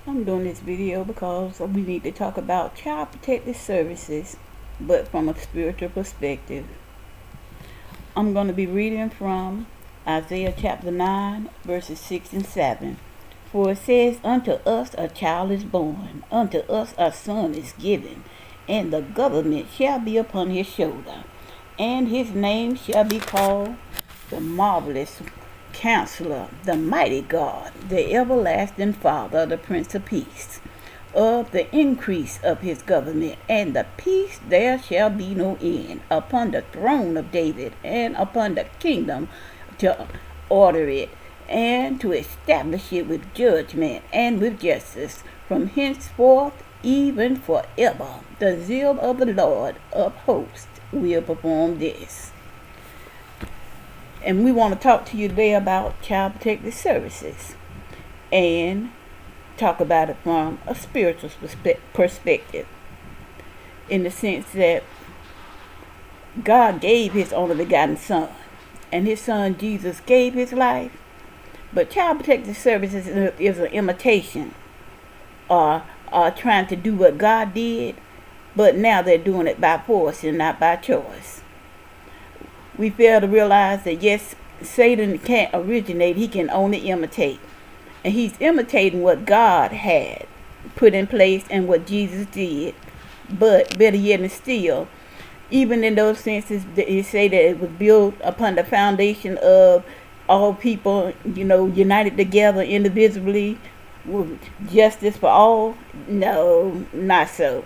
I'm doing this video because we need to talk about child protective services, but from a spiritual perspective. I'm going to be reading from Isaiah chapter 9, verses 6 and 7. For it says, Unto us a child is born, unto us a son is given, and the government shall be upon his shoulder, and his name shall be called the Marvelous Counselor, the Mighty God, the Everlasting Father, the Prince of Peace. Of the increase of his government and the peace there shall be no end upon the throne of David and upon the kingdom, to order it and to establish it with judgment and with justice from henceforth even forever. The zeal of the Lord of hosts will perform this. And we want to talk to you today about child protective services and talk about it from a spiritual perspective, in the sense that God gave his only begotten son, and his son Jesus gave his life. But child protective services is an imitation, or trying to do what God did, but now they're doing it by force and not by choice. We fail to realize that yes, Satan can't originate, he can only imitate. And he's imitating what God had put in place and what Jesus did. But better yet and still, even in those senses, they say that it was built upon the foundation of all people, united together individually with justice for all. No, not so.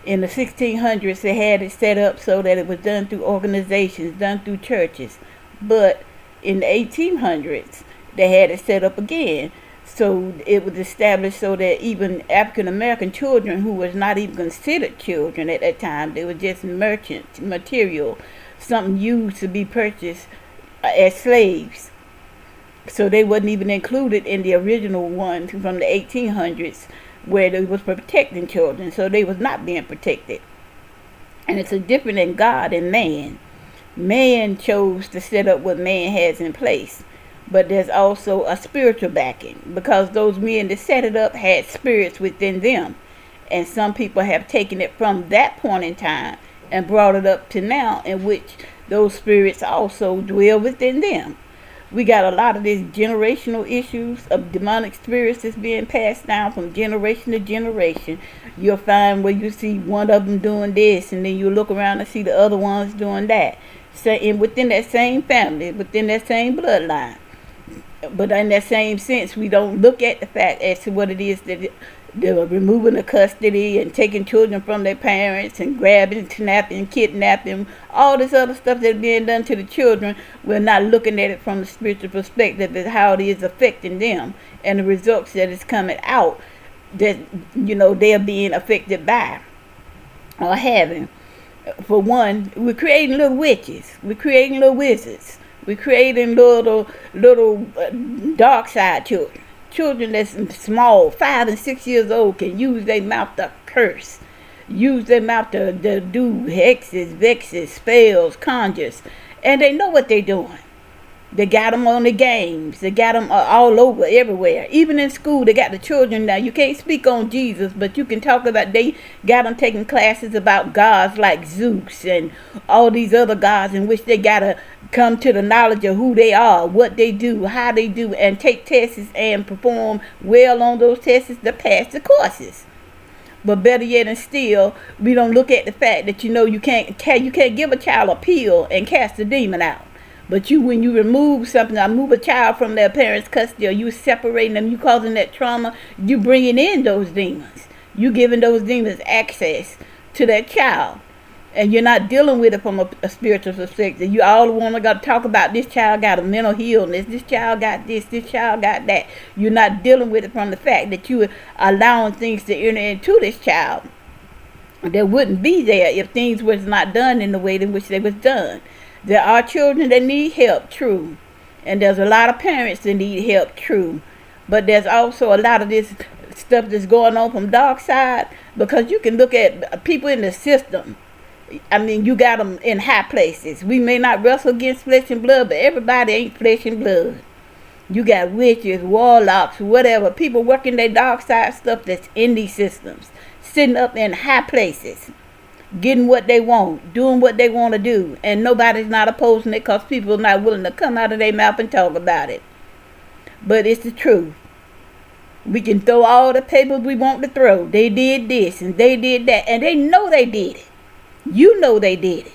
In the 1600s, they had it set up so that it was done through organizations, done through churches. But in the 1800s, they had it set up again. So it was established so that even African American children, who was not even considered children at that time, they were just merchant material, something used to be purchased as slaves. So they wasn't even included in the original one from the 1800s, where they was protecting children. So they was not being protected. And it's a difference in God and man. Man chose to set up what man has in place. But there's also a spiritual backing, because those men that set it up had spirits within them. And some people have taken it from that point in time and brought it up to now, in which those spirits also dwell within them. We got a lot of these generational issues of demonic spirits that's being passed down from generation to generation. You'll find where you see one of them doing this, and then you look around and see the other ones doing that. So, and within that same family, within that same bloodline. But in that same sense, we don't look at the fact as to what it is that they're removing the custody and taking children from their parents and grabbing, kidnapping, all this other stuff that's being done to the children. We're not looking at it from the spiritual perspective as how it is affecting them and the results that is coming out that, they're being affected by or having. For one, we're creating little witches. We're creating little wizards. We're creating little dark side children. Children that's small, 5 and 6 years old, can use their mouth to curse. Use their mouth to do hexes, vexes, spells, conjures. And they know what they're doing. They got them on the games. They got them all over, everywhere. Even in school, they got the children now. You can't speak on Jesus, but you can talk about, they got them taking classes about gods like Zeus and all these other gods, in which they got to come to the knowledge of who they are, what they do, how they do, and take tests and perform well on those tests to pass the courses. But better yet and still, we don't look at the fact that you can't give a child a pill and cast a demon out. But when you remove something, or move a child from their parents' custody, or you separating them, you causing that trauma, you bringing in those demons. You giving those demons access to that child. And you're not dealing with it from a spiritual perspective. You all want to talk about this child got a mental illness, this child got this child got that. You're not dealing with it from the fact that you are allowing things to enter into this child that wouldn't be there if things was not done in the way in which they was done. There are children that need help, true. And there's a lot of parents that need help, true. But there's also a lot of this stuff that's going on from dark side, because you can look at people in the system. I mean, you got them in high places. We may not wrestle against flesh and blood, but everybody ain't flesh and blood. You got witches, warlocks, whatever, people working their dark side stuff that's in these systems, sitting up in high places, getting what they want, doing what they want to do, and nobody's not opposing it because people are not willing to come out of their mouth and talk about it. But it's the truth. We can throw all the papers we want to throw. They did this and they did that, and they know they did it. You know they did it.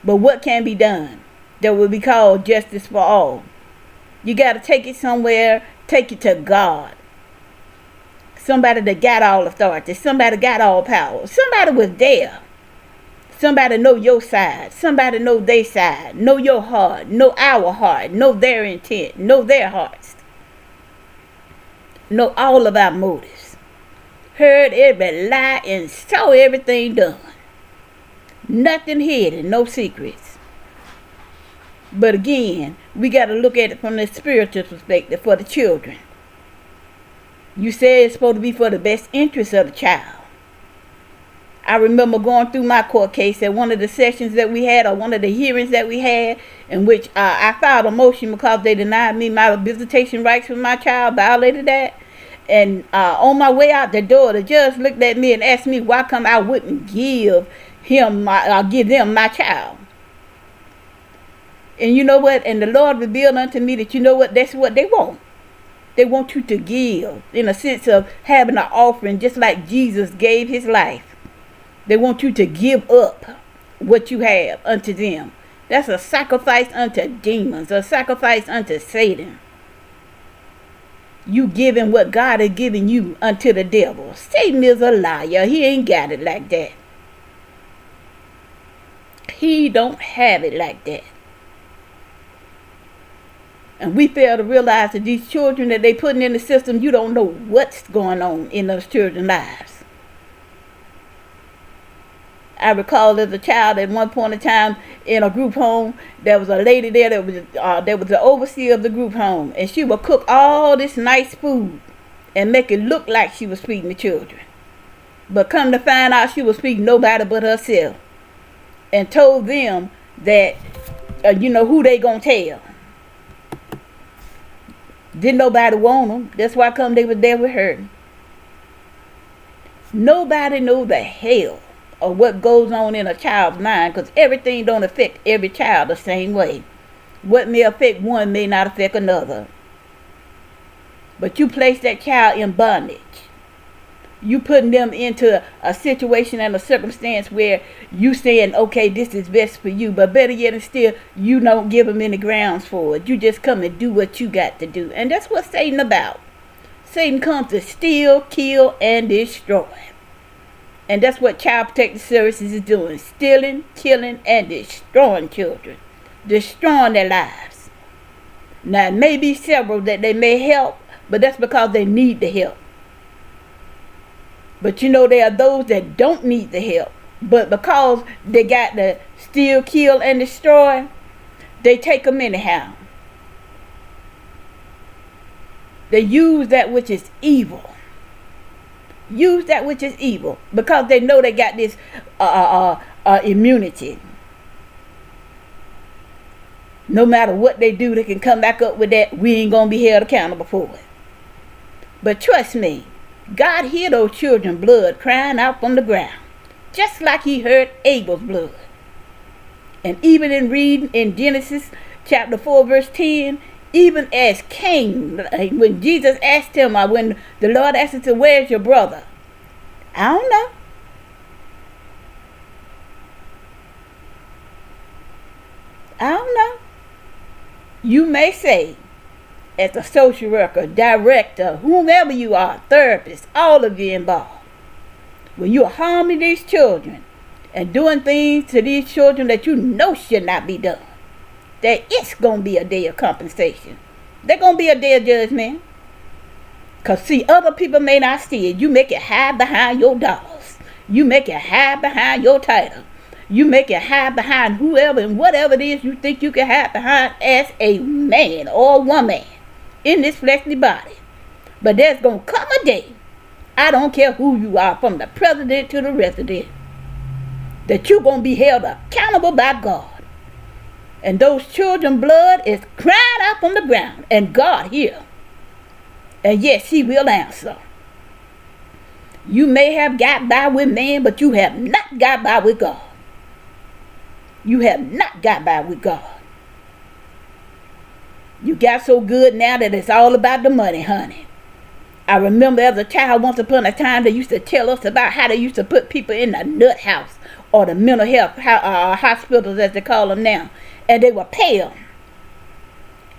But what can be done that will be called justice for all? You got to take it somewhere, take it to God. Somebody that got all authority, somebody got all power, somebody was there. Somebody know your side, somebody know their side, know your heart, know our heart, know their intent, know their hearts, know all of our motives, heard every lie and saw everything done. Nothing hidden, no secrets. But again, we got to look at it from the spiritual perspective for the children. You said it's supposed to be for the best interest of the child. I remember going through my court case at one of the sessions that we had, or one of the hearings that we had, in which I filed a motion because they denied me my visitation rights with my child, violated that. And on my way out the door, the judge looked at me and asked me why come I wouldn't give them my child. And you know what? And the Lord revealed unto me that, you know what? That's what they want. They want you to give, in a sense of having an offering, just like Jesus gave his life. They want you to give up what you have unto them. That's a sacrifice unto demons, a sacrifice unto Satan. You giving what God has given you unto the devil. Satan is a liar. He ain't got it like that. He don't have it like that. And we fail to realize that these children that they putting in the system, you don't know what's going on in those children's lives. I recall as a child at one point in time in a group home, there was a lady there that was the overseer of the group home, and she would cook all this nice food and make it look like she was feeding the children. But come to find out, she was feeding nobody but herself, and told them that, who they gonna tell. Didn't nobody want them. That's why come they were there with her. Nobody knows the hell of what goes on in a child's mind, because everything don't affect every child the same way. What may affect one may not affect another. But you place that child in bondage. You putting them into a situation and a circumstance where you saying, okay, this is best for you, but better yet and still, you don't give them any grounds for it. You just come and do what you got to do. And that's what Satan about. Satan comes to steal, kill, and destroy. And that's what Child Protective Services is doing. Stealing, killing, and destroying children. Destroying their lives. Now, it may be several that they may help, but that's because they need the help. But there are those that don't need the help. But because they got to steal, kill, and destroy, they take them anyhow. They use that which is evil. Use that which is evil because they know they got this immunity. No matter what they do, they can come back up with that. We ain't going to be held accountable for it. But trust me, God heard those children's blood crying out from the ground, just like he heard Abel's blood. And even in reading in Genesis chapter 4 verse 10, even as Cain, when Jesus asked him, when the Lord asked him, where's your brother? I don't know. I don't know. You may say, as a social worker, director, whomever you are, therapist, all of you involved, when you're harming these children and doing things to these children that you know should not be done, that it's going to be a day of compensation. There's going to be a day of judgment. Because see, other people may not see it. You make it hide behind your dollars. You make it hide behind your title. You make it hide behind whoever and whatever it is you think you can hide behind as a man or a woman in this fleshly body. But there's going to come a day, I don't care who you are, from the president to the resident, that you're going to be held accountable by God. And those children blood is crying out on the ground. And God hears. And yes, he will answer. You may have got by with man, but you have not got by with God. You have not got by with God. You got so good now that it's all about the money, honey. I remember as a child, once upon a time, they used to tell us about how they used to put people in the nut house or the mental health hospitals, as they call them now, and they would pay them.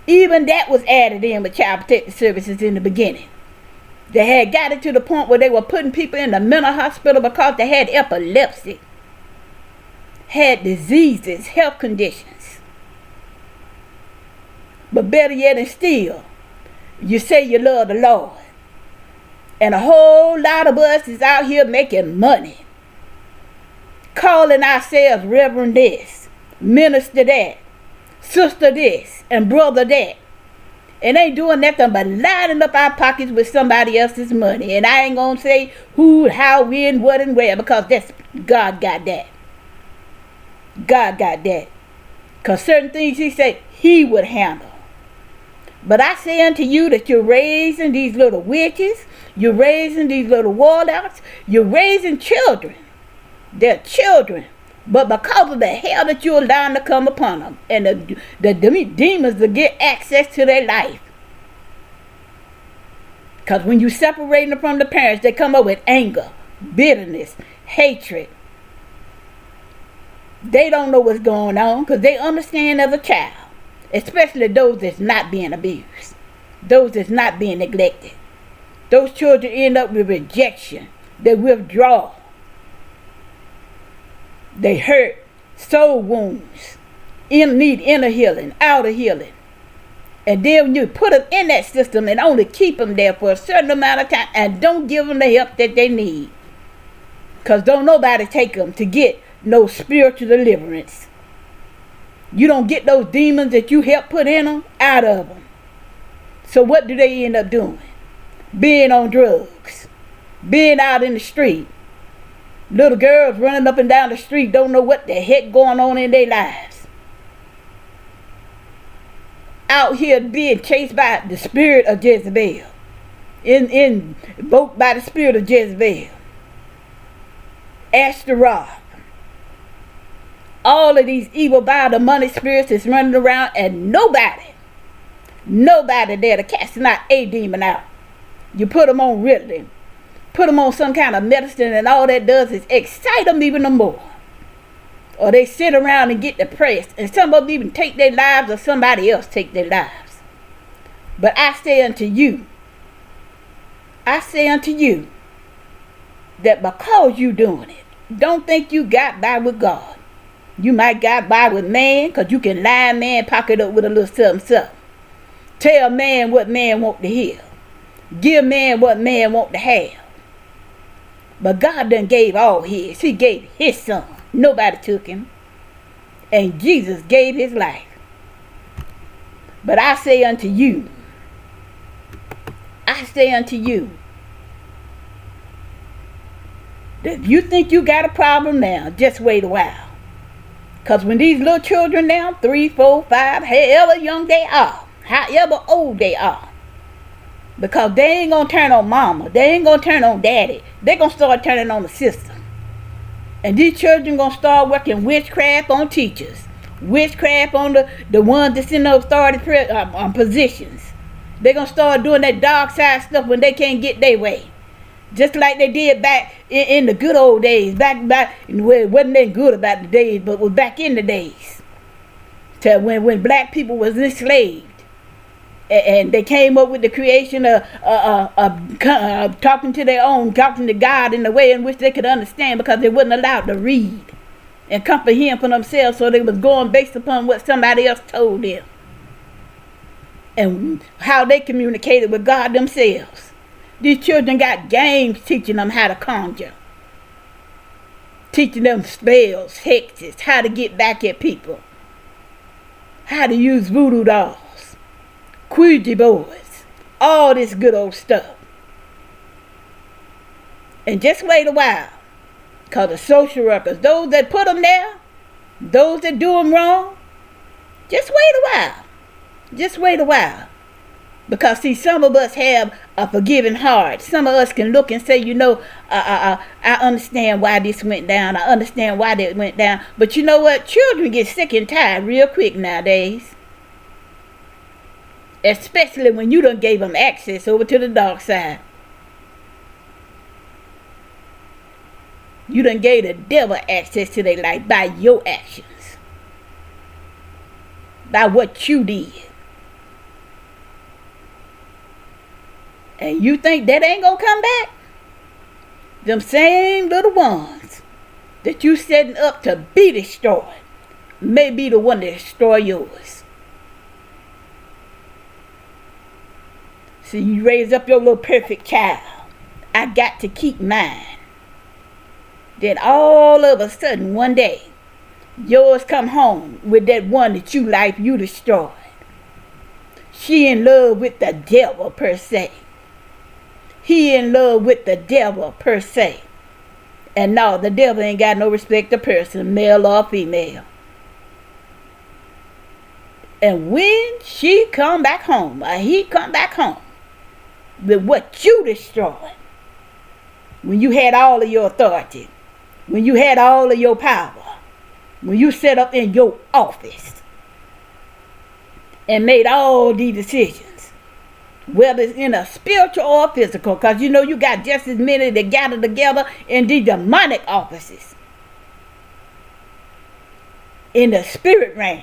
Even that was added in with child protective services in the beginning. They had got it to the point where they were putting people in the mental hospital because they had epilepsy, had diseases, health conditions. But better yet and still, you say you love the Lord. And a whole lot of us is out here making money, calling ourselves Reverend this, Minister that, Sister this, and Brother that. And ain't doing nothing but lining up our pockets with somebody else's money. And I ain't going to say who, how, when, what, and where, because that's God got that. God got that. Because certain things he said he would handle. But I say unto you that you're raising these little witches, you're raising these little warlocks, you're raising children. They're children. But because of the hell that you're allowing to come upon them, and the demons to get access to their life. Because when you separate them from the parents, they come up with anger, bitterness, hatred. They don't know what's going on because they understand as a child. Especially those that's not being abused. Those that's not being neglected. Those children end up with rejection. They withdraw. They hurt. Soul wounds. Need inner healing, outer healing. And then when you put them in that system and only keep them there for a certain amount of time and don't give them the help that they need. Because don't nobody take them to get no spiritual deliverance. You don't get those demons that you help put in them out of them. So what do they end up doing? Being on drugs. Being out in the street. Little girls running up and down the street don't know what the heck going on in their lives. Out here being chased by the spirit of Jezebel. Invoked by the spirit of Jezebel. Ashtaroth. All of these evil by the money spirits is running around and nobody there to casting out a demon out. You put them on Ritalin, put them on some kind of medicine, and all that does is excite them even more. Or they sit around and get depressed, and some of them even take their lives or somebody else take their lives. But I say unto you that because you doing it, don't think you got by with God. You might got by with man, because you can line man pocket up with a little something. Tell man what man want to hear. Give man what man want to have. But God done gave all his. He gave his son. Nobody took him. And Jesus gave his life. But I say unto you, that if you think you got a problem now, just wait a while. Because when these little children now, 3, 4, 5, however young they are, however old they are, because they ain't going to turn on mama, they ain't going to turn on daddy, they going to start turning on the system. And these children going to start working witchcraft on teachers, witchcraft on the ones that's in the authority positions. They going to start doing that dark side stuff when they can't get their way. Just like they did back in the good old days. Back where it wasn't that good about the days, but was back in the days. To when black people was enslaved. And they came up with the creation of talking to God in the way in which they could understand, because they wasn't allowed to read and comprehend for themselves, so they was going based upon what somebody else told them. And how they communicated with God themselves. These children got games teaching them how to conjure. Teaching them spells, hexes, how to get back at people. How to use voodoo dolls, Ouija boards, all this good old stuff. And just wait a while. Because the social workers, those that put them there, those that do them wrong, Just wait a while. Just wait a while. Because, see, some of us have a forgiving heart. Some of us can look and say, I understand why this went down. I understand why that went down. But you know what? Children get sick and tired real quick nowadays. Especially when you done gave them access over to the dark side. You done gave the devil access to their life by your actions. By what you did. And you think that ain't gonna come back? Them same little ones that you setting up to be destroyed may be the one to destroy yours. So you raise up your little perfect child. I got to keep mine. Then all of a sudden one day, yours come home with that one that you destroyed. She in love with the devil per se. He in love with the devil per se. And no, the devil ain't got no respect to person, male or female. And when she come back home, or he come back home, with what you destroyed, when you had all of your authority, when you had all of your power, when you set up in your office and made all these decisions, whether it's in a spiritual or physical, because you got just as many that gather together in the demonic offices in the spirit realm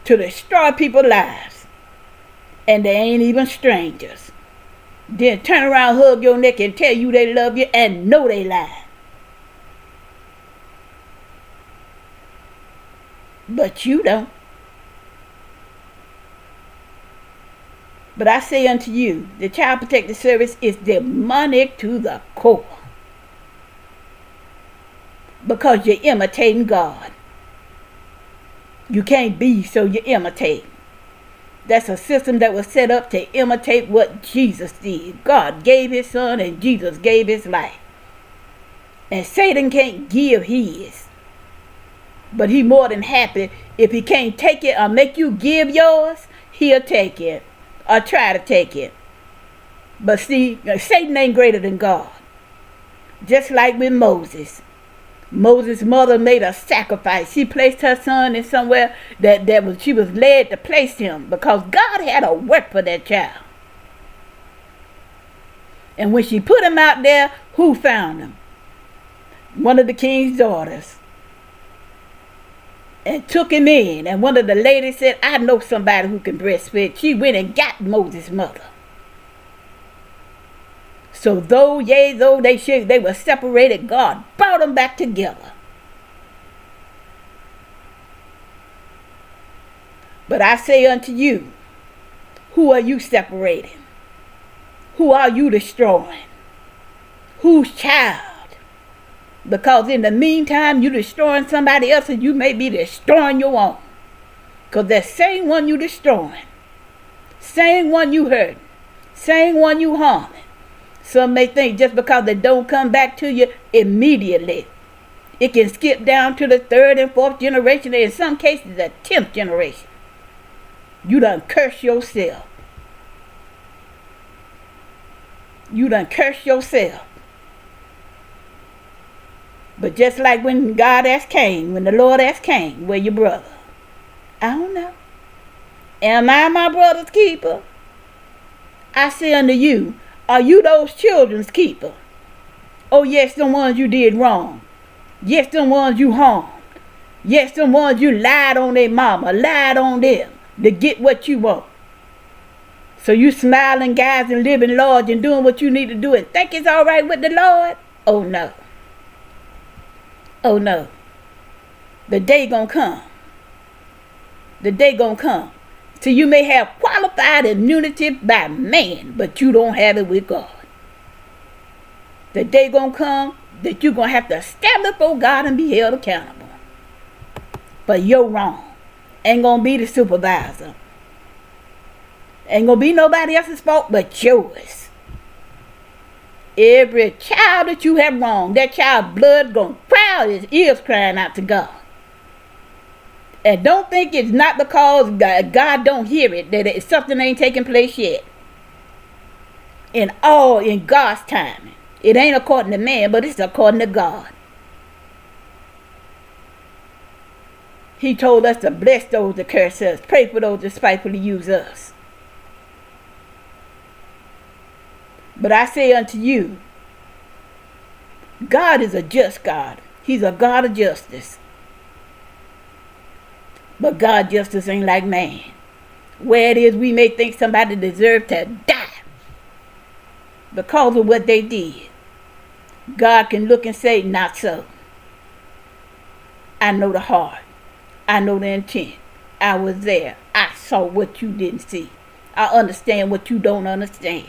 to destroy people's lives, and they ain't even strangers. Then turn around, hug your neck, and tell you they love you and know they lie. But you don't. But I say unto you, the Child Protective Service is demonic to the core. Because you're imitating God. You can't be, so you imitate. That's a system that was set up to imitate what Jesus did. God gave his son and Jesus gave his life. And Satan can't give his. But he more than happy, if he can't take it or make you give yours, he'll take it. Or try to take it. But see, Satan ain't greater than God. Just like with Moses. Moses' mother made a sacrifice. She placed her son in somewhere she was led to place him, because God had a work for that child. And when she put him out there, who found him? One of the king's daughters. And took him in. And one of the ladies said, I know somebody who can breastfeed. She went and got Moses' mother. So though they were separated, God brought them back together. But I say unto you, who are you separating? Who are you destroying? Whose child? Because in the meantime, you destroying somebody else, and you may be destroying your own. Because that same one you destroying, same one you hurting, same one you harming. Some may think just because they don't come back to you immediately, it can skip down to the 3rd and 4th generation, and in some cases the 10th generation. You done curse yourself. You done curse yourself. But just like when God asked Cain, when the Lord asked Cain, where your brother? I don't know. Am I my brother's keeper? I say unto you, are you those children's keeper? Oh yes, the ones you did wrong. Yes, the ones you harmed. Yes, the ones you lied on their mama, lied on them to get what you want. So you smiling guys and living large and doing what you need to do and think it's all right with the Lord? Oh no. Oh no. The day gonna come. The day gonna come. So you may have qualified immunity by man, but you don't have it with God. The day gonna come that you're gonna have to stand before God and be held accountable for your wrong. Ain't gonna be the supervisor. Ain't gonna be nobody else's fault but yours. Every child that you have wronged, that child's blood gonna cry out, his ears crying out to God. And don't think it's not because God don't hear it, that something ain't taking place yet. In God's timing. It ain't according to man, but it's according to God. He told us to bless those that curse us, pray for those that spitefully use us. But I say unto you, God is a just God. He's a God of justice. But God's justice ain't like man. Where it is we may think somebody deserves to die because of what they did, God can look and say, not so. I know the heart. I know the intent. I was there. I saw what you didn't see. I understand what you don't understand.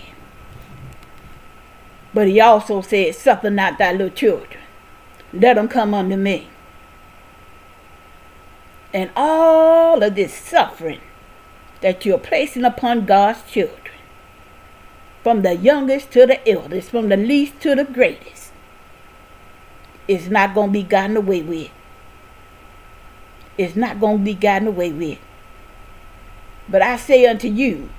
But he also said, suffer not thy little children. Let them come unto me. And all of this suffering that you're placing upon God's children, from the youngest to the eldest, from the least to the greatest, is not going to be gotten away with. It's not going to be gotten away with. But I say unto you,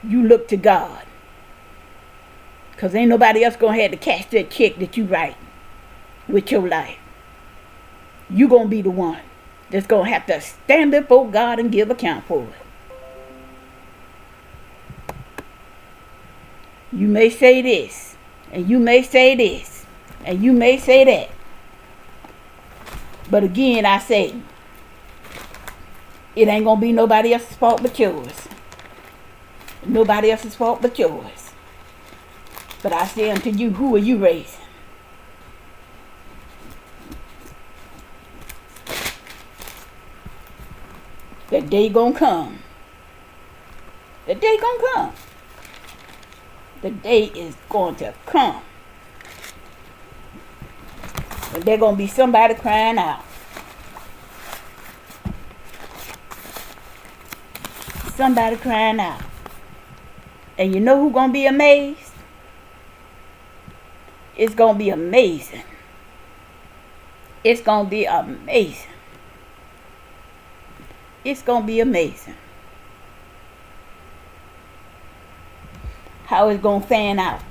you look to God. Because ain't nobody else going to have to cash that check that you write with your life. You going to be the one that's going to have to stand before God and give account for it. You may say this, and you may say this, and you may say that. But again, I say, it ain't going to be nobody else's fault but yours. Nobody else's fault but yours. But I say unto you, who are you raising? The day gonna come. The day gonna come. The day is going to come. And there's gonna be somebody crying out. Somebody crying out. And you know who's gonna be amazed? It's gonna be amazing. It's gonna be amazing. It's going to be amazing how it's going to fan out.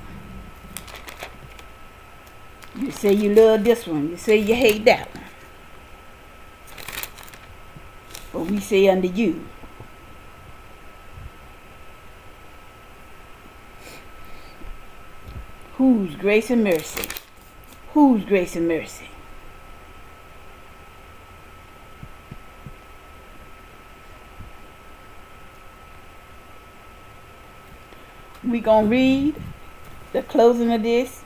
You say you love this one. You say you hate that one. But we say unto you, whose grace and mercy? Whose grace and mercy? We're going to read, the closing of this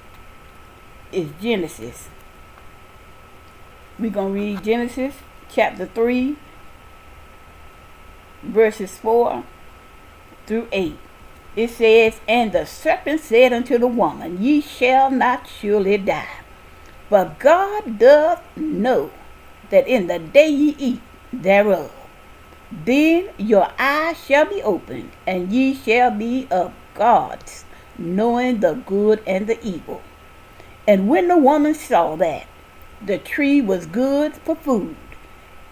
is Genesis. We're going to read Genesis chapter 3, verses 4 through 8. It says, and the serpent said unto the woman, ye shall not surely die. For God doth know that in the day ye eat thereof, then your eyes shall be opened, and ye shall be of gods, knowing the good and the evil. And when the woman saw that the tree was good for food,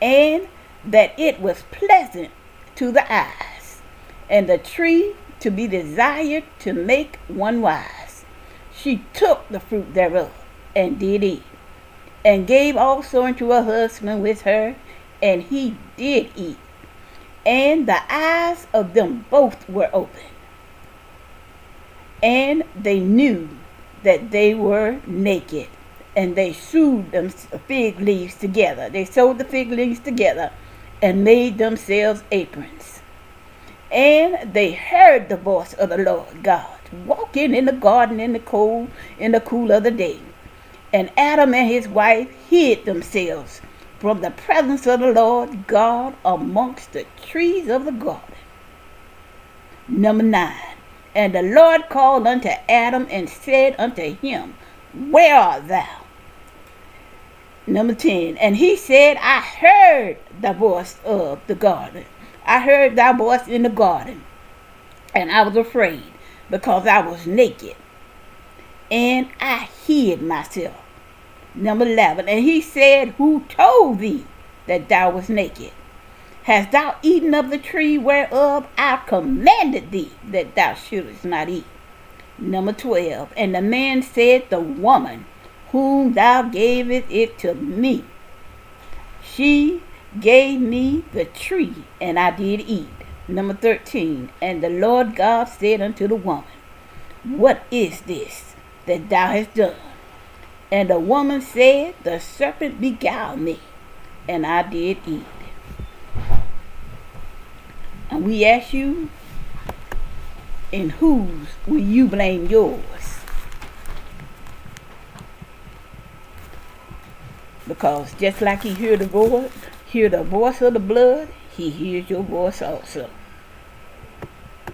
and that it was pleasant to the eyes, and the tree to be desired to make one wise, she took the fruit thereof, and did eat, and gave also unto her husband with her, and he did eat. And the eyes of them both were opened, and they knew that they were naked, and they sewed them fig leaves together. They sewed the fig leaves together and made themselves aprons. And they heard the voice of the Lord God walking in the garden in the cool of the day. And Adam and his wife hid themselves from the presence of the Lord God amongst the trees of the garden. Number 9. And the Lord called unto Adam and said unto him, where art thou? Number 10. And he said, I heard the voice of the garden. I heard thy voice in the garden, and I was afraid, because I was naked, and I hid myself. Number 11. And he said, who told thee that thou was naked? Hast thou eaten of the tree whereof I commanded thee that thou shouldest not eat? Number 12. And the man said, the woman whom thou gavest it to me, she gave me the tree, and I did eat. Number 13. And the Lord God said unto the woman, what is this that thou hast done? And the woman said, the serpent beguiled me, and I did eat. And we ask you, in whose will you blame yours? Because just like he heard the voice of the blood, he hears your voice also.